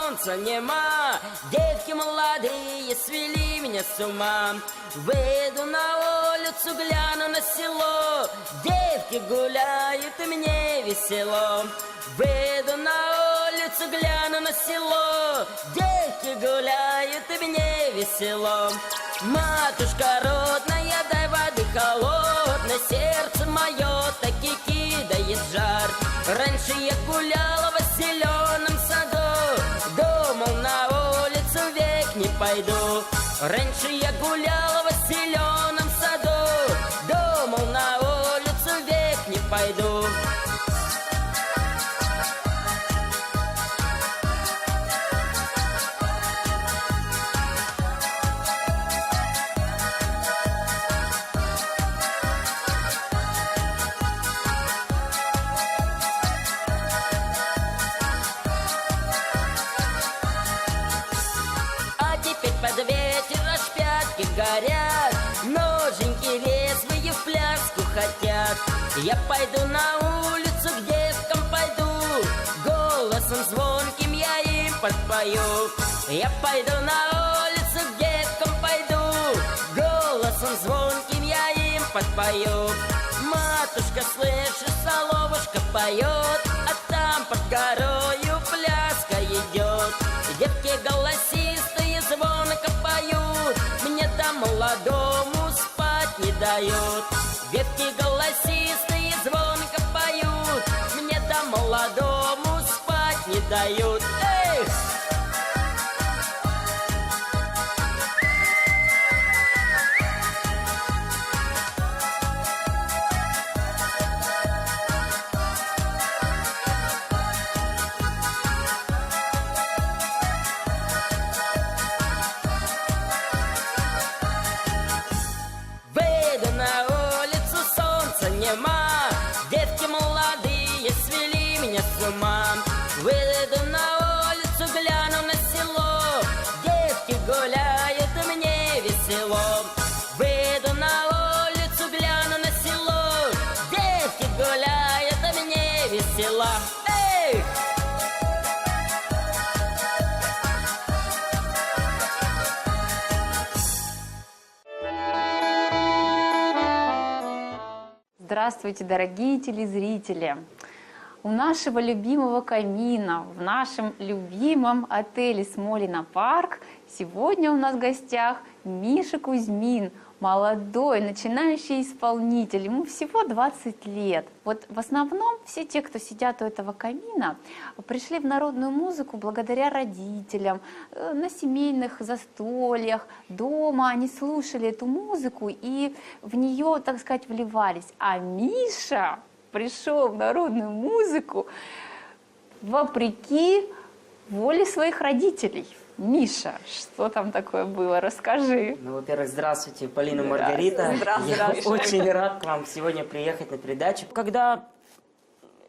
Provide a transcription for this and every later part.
солнца нема. Девки молодые свели меня с ума. Выйду на улицу, гляну на село. Девки гуляют, и мне весело. Выйду на улицу, гляну на село. Девки гуляют, и мне весело. Матушка родная, дай воды холодной. Сердце мое таки кидает жар. Раньше я гуляла в зеленом саду. Думал, на улицу век не пойду. Раньше я гуляла в зеленом саду. Думал, на улицу век не пойду. Под ветер аж пятки горят, ноженьки резвые в пляску хотят. Я пойду на улицу, к девкам пойду, голосом звонким я им подпою. Я пойду на улицу, к девкам пойду, голосом звонким я им подпою. Матушка, слышишь, соловушка поет, а там под горою пляска идет. Девки голосистые звонко поют, мне там молодому спать не дают. Девки голосистые звонко поют, мне там молодому спать не дают. Эх! Девки молодые свели меня с ума. Выйду на улицу, гляну на село. Девки гуляют, и мне весело. Выйду на улицу, гляну на село. Девки гуляют, и мне весело. Эй! Здравствуйте, дорогие телезрители! У нашего любимого камина, в нашем любимом отеле «Смолино Парк» сегодня у нас в гостях Миша Кузьмин, молодой, начинающий исполнитель, ему всего 20 лет. Вот в основном все те, кто сидят у этого камина, пришли в народную музыку благодаря родителям, на семейных застольях, дома они слушали эту музыку и в нее, так сказать, вливались. А Миша пришел в народную музыку вопреки воле своих родителей. Миша, что там такое было? Расскажи. Ну, во-первых, здравствуйте, Полина, Маргарита. Я очень рад к вам сегодня приехать на передачу. Когда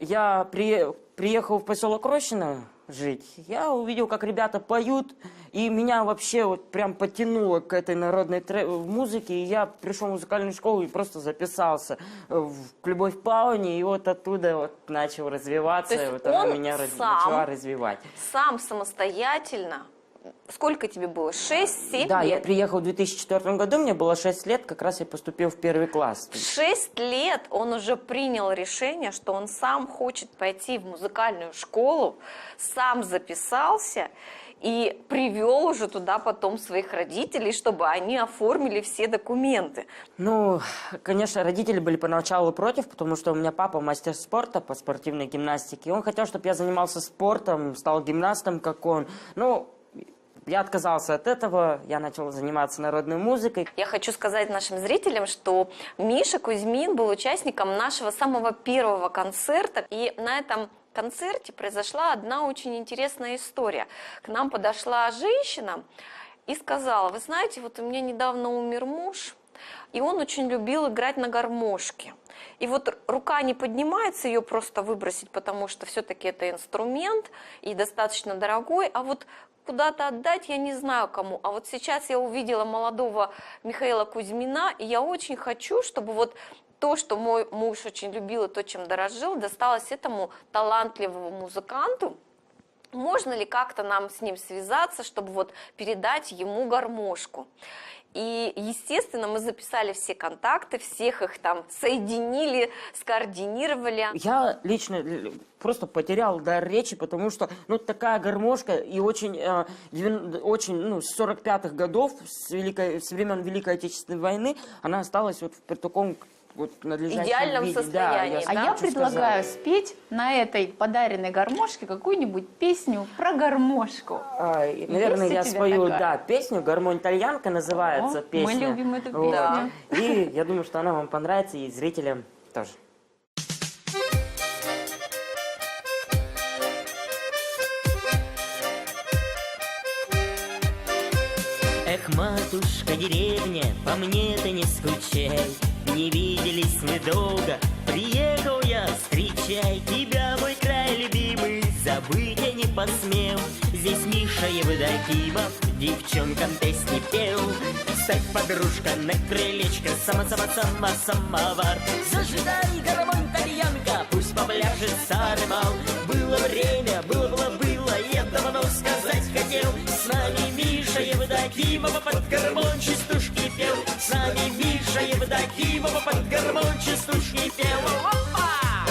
я приехал в поселок Рощино жить, я увидел, как ребята поют, и меня вообще вот прям потянуло к этой народной музыке, и я пришел в музыкальную школу и просто записался в «Любовь Пауни», и вот оттуда вот начал развиваться, и вот она меня начала развивать. Сам самостоятельно. Сколько тебе было? 6-7 лет? Да, я приехал в 2004 году, мне было 6 лет, как раз я поступил в 1 класс. В 6 лет он уже принял решение, что он сам хочет пойти в музыкальную школу, сам записался и привел уже туда потом своих родителей, чтобы они оформили все документы. Ну, конечно, родители были поначалу против, потому что у меня папа мастер спорта по спортивной гимнастике. Он хотел, чтобы я занимался спортом, стал гимнастом, как он. Ну, я отказался от этого, я начал заниматься народной музыкой. Я хочу сказать нашим зрителям, что Миша Кузьмин был участником нашего самого первого концерта. И на этом концерте произошла одна очень интересная история. К нам подошла женщина и сказала: вы знаете, вот у меня недавно умер муж, и он очень любил играть на гармошке. И вот рука не поднимается ее просто выбросить, потому что все-таки это инструмент и достаточно дорогой, а вот куда-то отдать я не знаю кому. А вот сейчас я увидела молодого Михаила Кузьмина, и я очень хочу, чтобы вот то, что мой муж очень любил и то, чем дорожил, досталось этому талантливому музыканту. можно ли как-то нам с ним связаться, чтобы вот передать ему гармошку. И, естественно, мы записали все контакты, всех их там соединили, скоординировали. Я лично просто потерял дар речи, потому что, ну, такая гармошка и очень, с 45-х годов, с времен Великой Отечественной войны, она осталась вот в таком вот надлежащем идеальном виде. состоянии. А я предлагаю спеть на этой подаренной гармошке какую-нибудь песню про гармошку. Наверное, Есть у я тебя спою, такая? песню «Гармонь итальянка» называется песня. Мы любим эту песню. Вот. И я думаю, что она вам понравится, и зрителям тоже. Эх, матушка деревня, по мне ты не скучай. Не виделись мы долго, приехал я, встречай. Тебя, мой край любимый, забыть я не посмел. Здесь Миша Евдокимов девчонкам песни пел. Ставь, подружка, на крылечко, самовар. Зажигай, гармонь итальянка, пусть попляшет старый мал. Было время, было, я давно сказать хотел. С нами Миша Евдокимова под гармонь частушки пел. С нами Миша Евдокимова под гармонь частушки пел. Опа!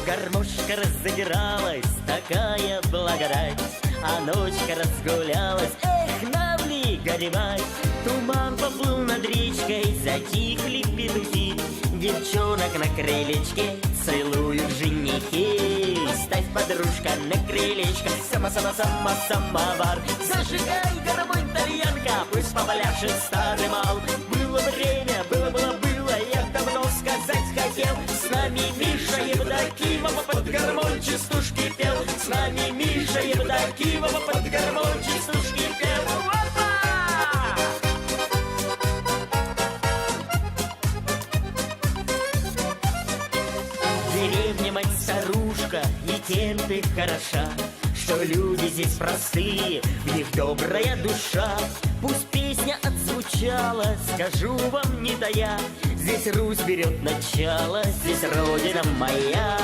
Гармошка разыгралась, такая благодать, а ночка разгулялась, эх, навли горевать. Туман поплыл над речкой, затихли петухи, девчонок на крылечке целуют женихи. Ставь, подружка, на крылечко, самовар. Зажигай, гармонь итальянка, пусть попляшет старый мал. Было время, было, я давно сказать хотел. С нами Миша Евдокимова под гармонь частушки пел. С нами Миша Евдокимова под гармонь частушки пел. Деревня мать-старушка, и тем ты хороша, что люди здесь простые, в них добрая душа. Пусть песня отзвучала, скажу вам не тая, здесь Русь берет начало, здесь родина моя.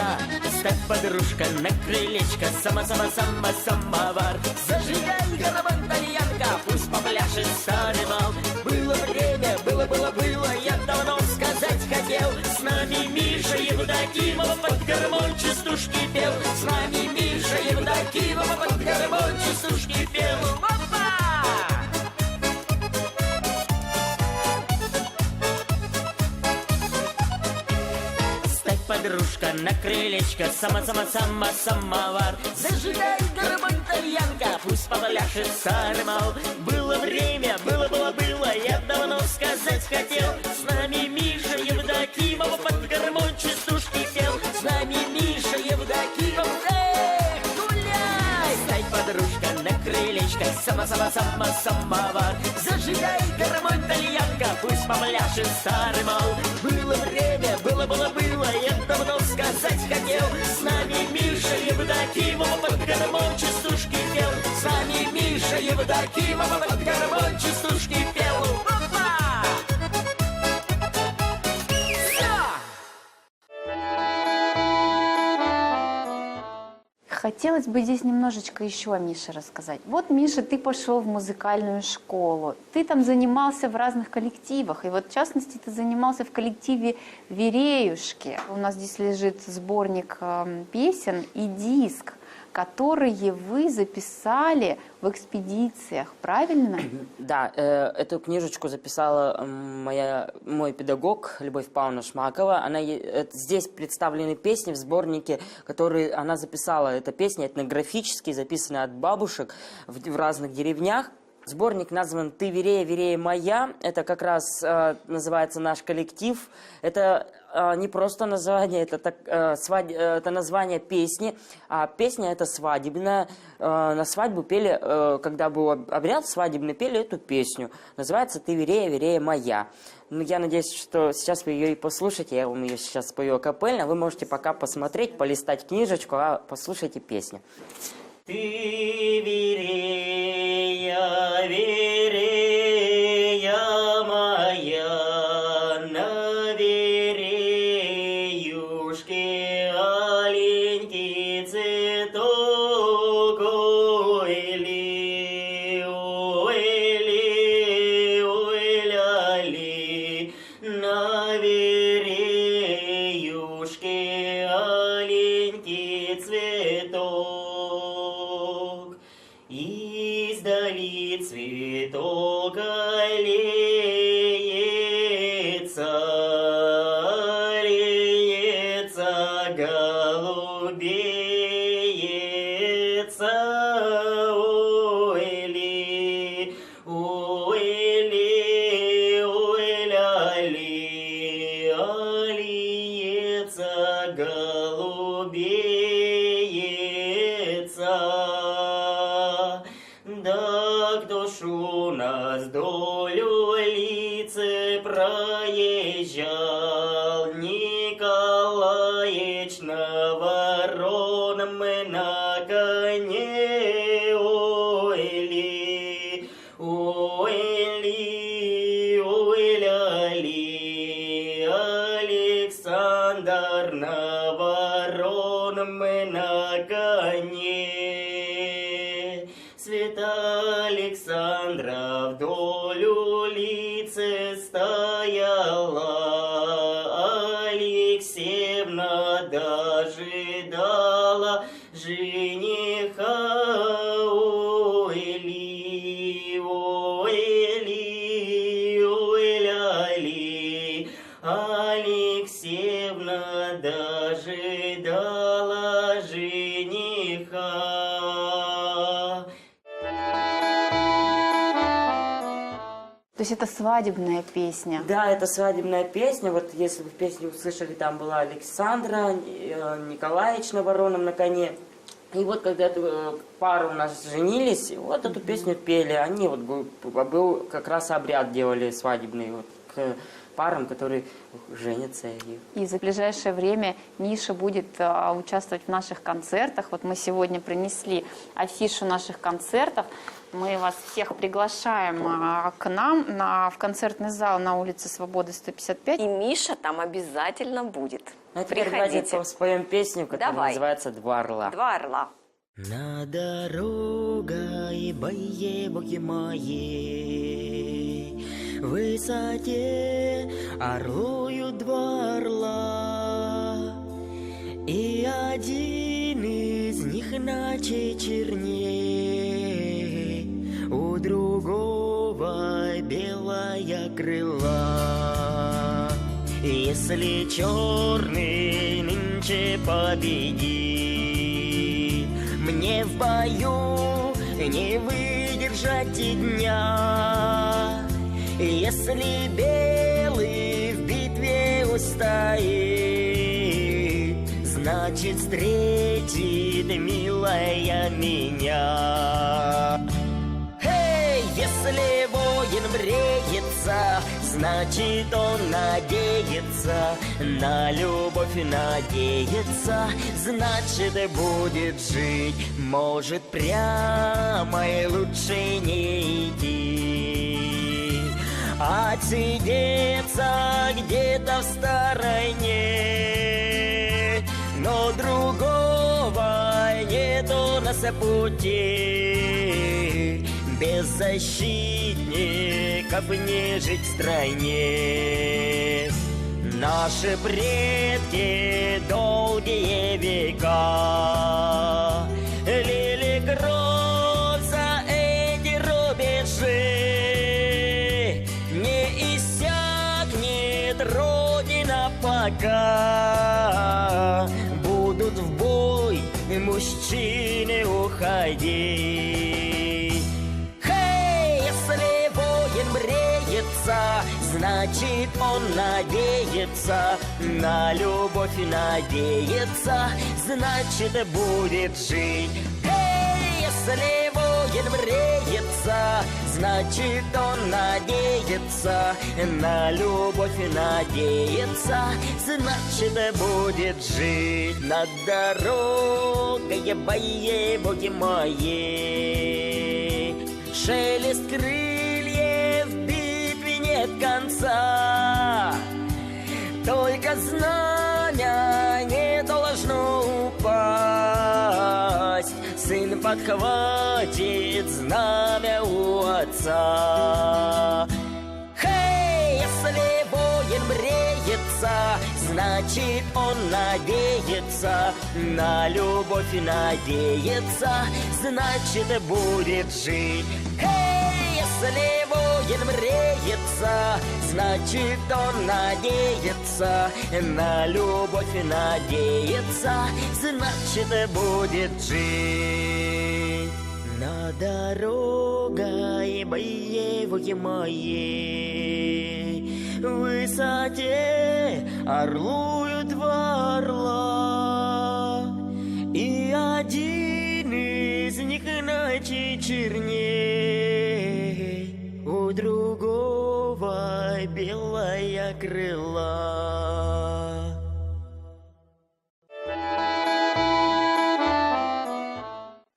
Ставь, подружка, на крылечко, самовар. Зажигай, гармонь итальянка, пусть попляшет старый вал. Было время, было, я давно сказать хотел. С нами Миша Евдокимова под гармонь частушки пел. С нами Миша Евдокимова под гармонь частушки пел. Опа! Ставь, подружка, на крылечко, самовар. Зажигай, гармонь итальянка, пусть попляшет старый мал. Было время, было, я давно сказать хотел. С нами Миша Евдокимова под гармонь частушки пел. С нами Миша Евдокимова, эх, гуляй! Ставь, подружка, на крылечко, самовар. Зажигай, гармонь итальянка, пусть попляшет старый мал. Было время, было, я давно сказать хотел. С нами Миша Евдокимова под гармонь частушки пел. С нами Миша Евдокимова под гармонь частушки пел. Опа! Хотелось бы здесь немножечко еще о Мише рассказать. Вот, Миша, ты пошел в музыкальную школу, ты там занимался в разных коллективах, и вот в частности ты занимался в коллективе «Вереюшки». У нас здесь лежит сборник песен и диск, которые вы записали в экспедициях, правильно? Да, эту книжечку записала мой педагог Любовь Павловна Шмакова. Здесь представлены песни в сборнике, которые она записала. Это песни этнографические, записанные от бабушек в разных деревнях. Сборник назван «Ты верея, верея моя». Это как раз называется наш коллектив. Это не просто название, это название песни. А песня это свадебная. На свадьбу пели, когда был обряд свадебный, пели эту песню. Называется «Ты верея, верея моя». Ну, я надеюсь, что сейчас вы ее и послушаете. Я вам ее сейчас спою акапельно. Вы можете пока посмотреть, полистать книжечку, а послушайте песню. Ты верея, верея моя, на вереюшке аленький дорожке аленький цветок. Издали цветок аллеется, аллеется, голубеется. Ой ли, ой ли, ой ля-ли, аллеется, голубеется. Да кто ж у нас долю лицы проезжал, Николаич на вороном на коне. Ой ли, ой ли, ой ля-ли, Александр на вороном на коне. Света Александра вдоль улицы стояла, Алексеевна дожидала жениха. Ой ли, ой ли, ой ля-ли, Алексеевна дожидала жениха. То есть это свадебная песня. Да, это свадебная песня. Вот если вы в песне услышали, там была Александра, Николаич на вороном на коне. И вот когда пара у нас женились, вот эту песню пели. Они вот был как раз обряд делали свадебный вот к парам, которые женятся. И за ближайшее время Миша будет участвовать в наших концертах. Вот мы сегодня принесли афишу наших концертов. Мы вас всех приглашаем к нам в концертный зал на улице Свободы 155. И Миша там обязательно будет. А теперь давайте споем песню, которая называется «Два орла». «Два орла». На дорогой боги моей, в высоте орлуют два орла, и один из них наче черней, у другого белая крыла. Если черный нынче победит, мне в бою не выдержать и дня. Если белый в битве устоит, значит встретит милая меня. Если воин бреется, значит он надеется, на любовь надеется, значит будет жить. Может прямо и лучше не идти, отсидеться где-то в стороне, но другого нету на пути. Без защитников не жить в стране. Наши предки долгие века лили кровь за эти рубежи. Не иссякнет Родина, пока будут в бой мужчины уходить. Если воин бреется, значит он надеется, на любовь надеется, значит будет жить. Если воин бреется, значит он надеется, на любовь надеется, значит будет жить. Над дорогой боги мои, шелест крыльев в битве нет конца, только знамя не должно упасть. Сын подхватит знамя у отца. Если воин бреется, значит значит он надеется, на любовь и надеется, значит будет жить. Эй, если воин мреется, значит он надеется, на любовь и надеется, значит будет жить. На дорогой боевой моей высоте орлуют два орла, и один из них ночи черней, у другого белая крыла.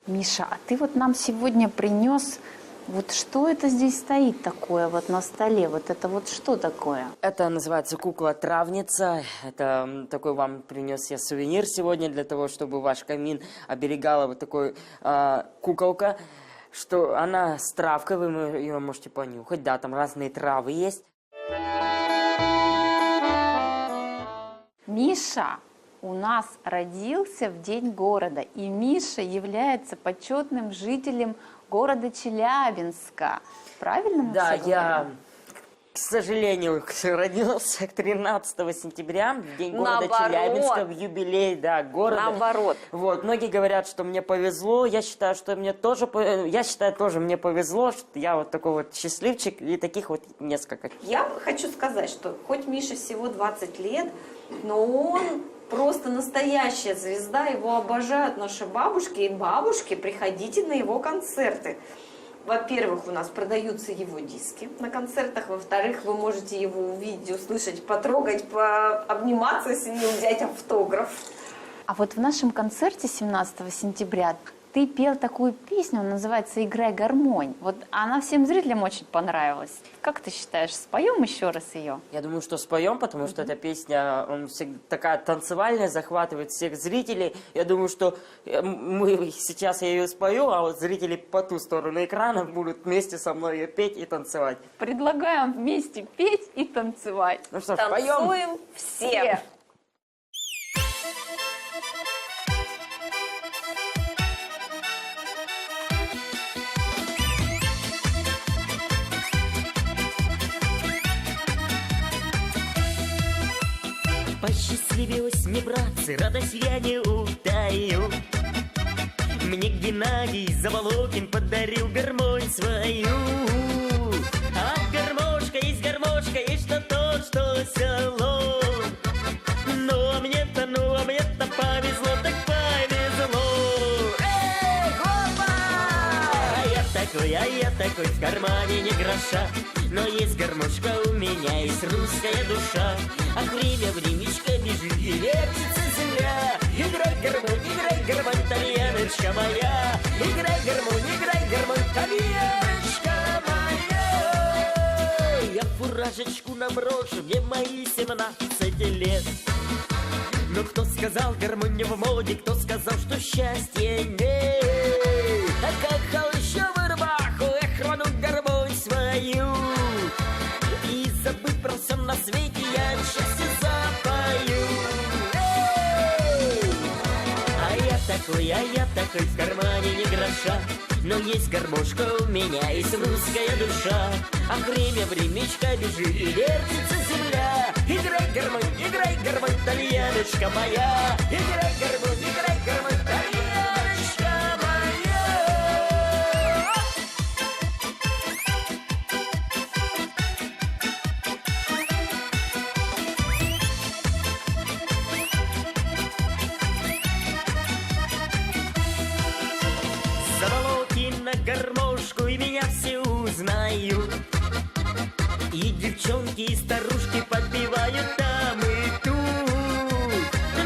Миша, а ты вот нам сегодня принес, вот что это здесь стоит такое вот на столе? Вот это вот что такое? Это называется кукла-травница. Это такой вам принес я сувенир сегодня для того, чтобы ваш камин оберегала вот такой куколка, что она с травкой, вы ее можете понюхать, да, там разные травы есть. Миша у нас родился в День города, и Миша является почетным жителем города Челябинска. Правильно мы Да, всё я, говорим? к сожалению, родился 13 сентября, в день города Наоборот. Челябинска, в юбилей, да, города. Наоборот. Вот, многие говорят, что мне повезло, я считаю, что мне тоже, я считаю, тоже мне повезло, что я вот такой вот счастливчик, и таких вот несколько. Я хочу сказать, что хоть Мише всего 20 лет, но он просто настоящая звезда, его обожают наши бабушки и бабушки, приходите на его концерты. Во-первых, у нас продаются его диски на концертах, во-вторых, вы можете его увидеть, услышать, потрогать, пообниматься с ним, взять автограф. А вот в нашем концерте 17 сентября ты пел такую песню, называется «Играй гармонь». Вот она всем зрителям очень понравилась. Как ты считаешь, споем еще раз ее? Я думаю, что споем, потому что эта песня всегда такая танцевальная, захватывает всех зрителей. Я думаю, что сейчас я ее спою, а вот зрители по ту сторону экрана будут вместе со мной ее петь и танцевать. Предлагаем вместе петь и танцевать. Ну что ж, поем. Танцуем все. Посчастливилось мне, братцы, радость я не утаю. Мне Геннадий Заволокин подарил гармонь свою. А гармошка, есть что тот, что село. Ну а мне-то повезло, так повезло. Эй, опа! Я такой, в кармане не гроша. Но есть гармошка у меня, есть русская душа. А времечко бежит и вертится земля. Играй гармонь, тальяночка моя. Играй гармонь, тальяночка моя. Я фуражечку наброшу, мне мои 17 лет. Но кто сказал, гармонь не в моде, кто сказал, что счастья нет? А как холщовую рубаху, рвануть гармонь свою. И забыть про все на свете, я от счастья запою. Эй! А я такой, в кармане не гроша. Но есть гармошка у меня, есть русская душа. А времечко бежит и вертится земля. Играй гармонь, тальяночка моя. Играй гармонь, тальяночка моя. Заволокин на гармошку, и меня все узнают. И девчонки, и старушки подпевают там и тут.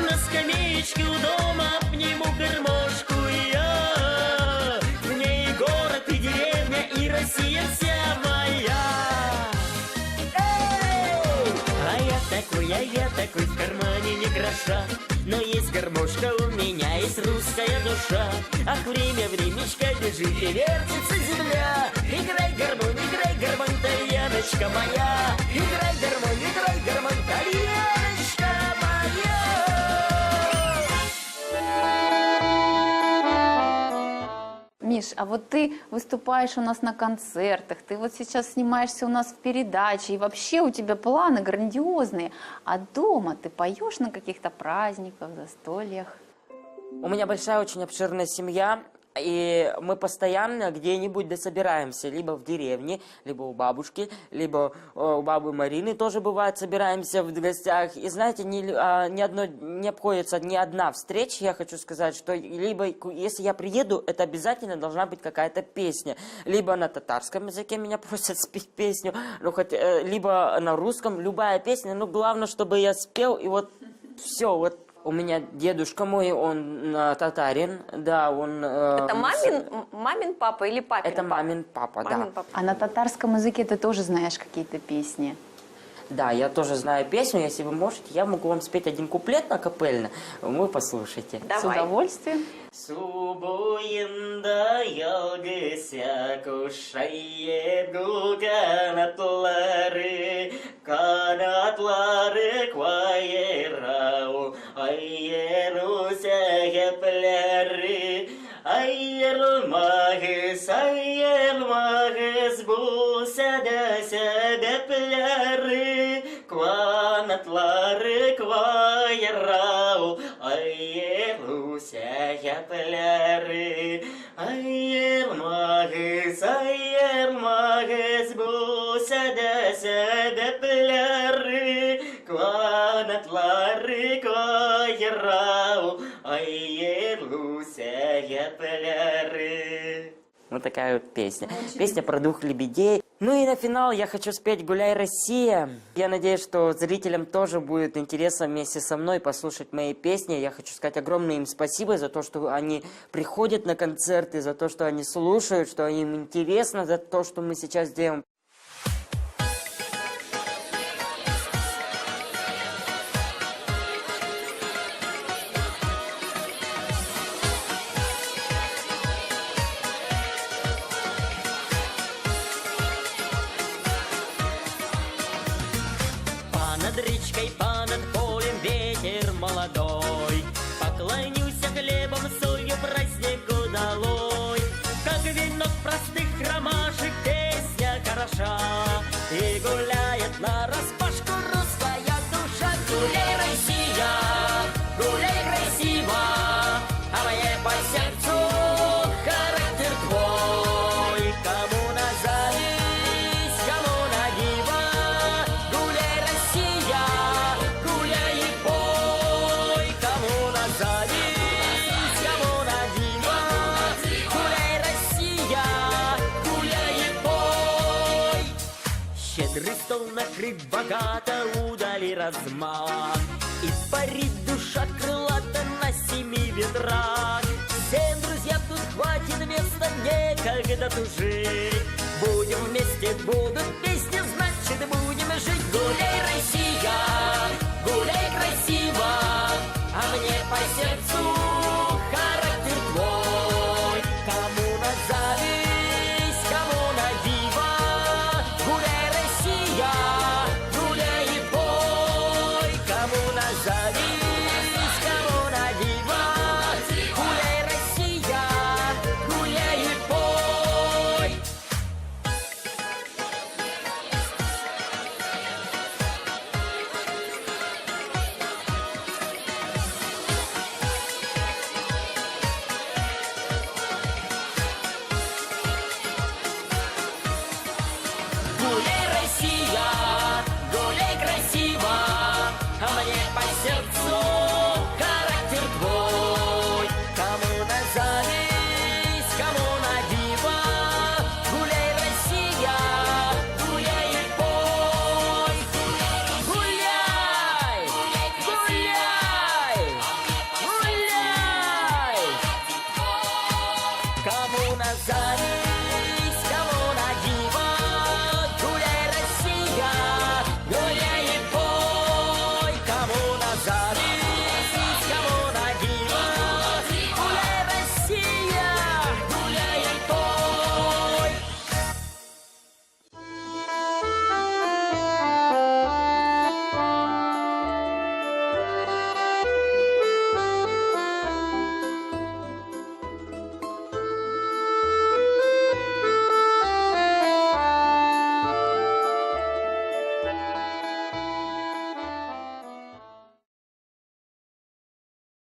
На скамеечке у дома обниму гармошку я. В ней и город, и деревня, и Россия вся моя. Эй! А я такой, в кармане не гроша. Но есть гармошка у меня, есть русская душа. Ах, времечко бежит и вертится земля. Играй гармонь, тальяночка моя. Играй гармонь, тальяночка моя. Миш, а вот ты выступаешь у нас на концертах, ты вот сейчас снимаешься у нас в передаче, и вообще у тебя планы грандиозные. А дома ты поешь на каких-то праздниках, застольях? У меня большая, очень обширная семья, и мы постоянно где-нибудь дособираемся, либо в деревне, либо у бабушки, либо у бабы Марины тоже бывает, собираемся в гостях. И знаете, не обходится ни одна встреча, я хочу сказать, что либо, если я приеду, это обязательно должна быть какая-то песня. Либо на татарском языке меня просят спеть песню, ну, либо на русском, любая песня, но главное, чтобы я спел, и вот все, вот. У меня дедушка мой, он татарин, да, он... Это мамин папа или папин Это папа? мамин папа, Мамин да. папа. А на татарском языке ты тоже знаешь какие-то песни? Да, я тоже знаю песню, если вы можете, я могу вам спеть один куплет акапельно, вы послушайте. С Давай. удовольствием. Су бойында ялгыся кушайып гул канатлары, канатлары квайрау, айеру сәгәпләре, айермагыз булса да сәбәпләре, канатлары квайрау, айеру сәгәпләре, айермагыз булса да сәбәпләре, канатлары квайрау, айеру сәгәпләре. Вот такая вот песня. Песня про двух лебедей. Ну и на финал я хочу спеть «Гуляй, Россия». Я надеюсь, что зрителям тоже будет интересно вместе со мной послушать мои песни. Я хочу сказать огромное им спасибо за то, что они приходят на концерты, за то, что они слушают, что им интересно, за то, что мы сейчас делаем. Над речкой, понад полем ветер молодой. Поклонюсь хлебом, солью празднику долой. Как венок простых ромашек песня хороша, и гуляет нараспашку русская душа. Гуляй, Россия, гуляй красиво, а мне по сердцу характер твой. Кому на зависть, кому на диво, гуляй, Россия, гуляй и пой. Кому на зависть, кому на диво, гуляй, Россия, гуляй и пой. Щедрый стол накрыт богато, удали размах, и парит душа крылата на семи ветрах. Всем друзьям тут хватит места, некогда тужить. Будем вместе, будут песни, значит будем жить. Гуляй, Россия!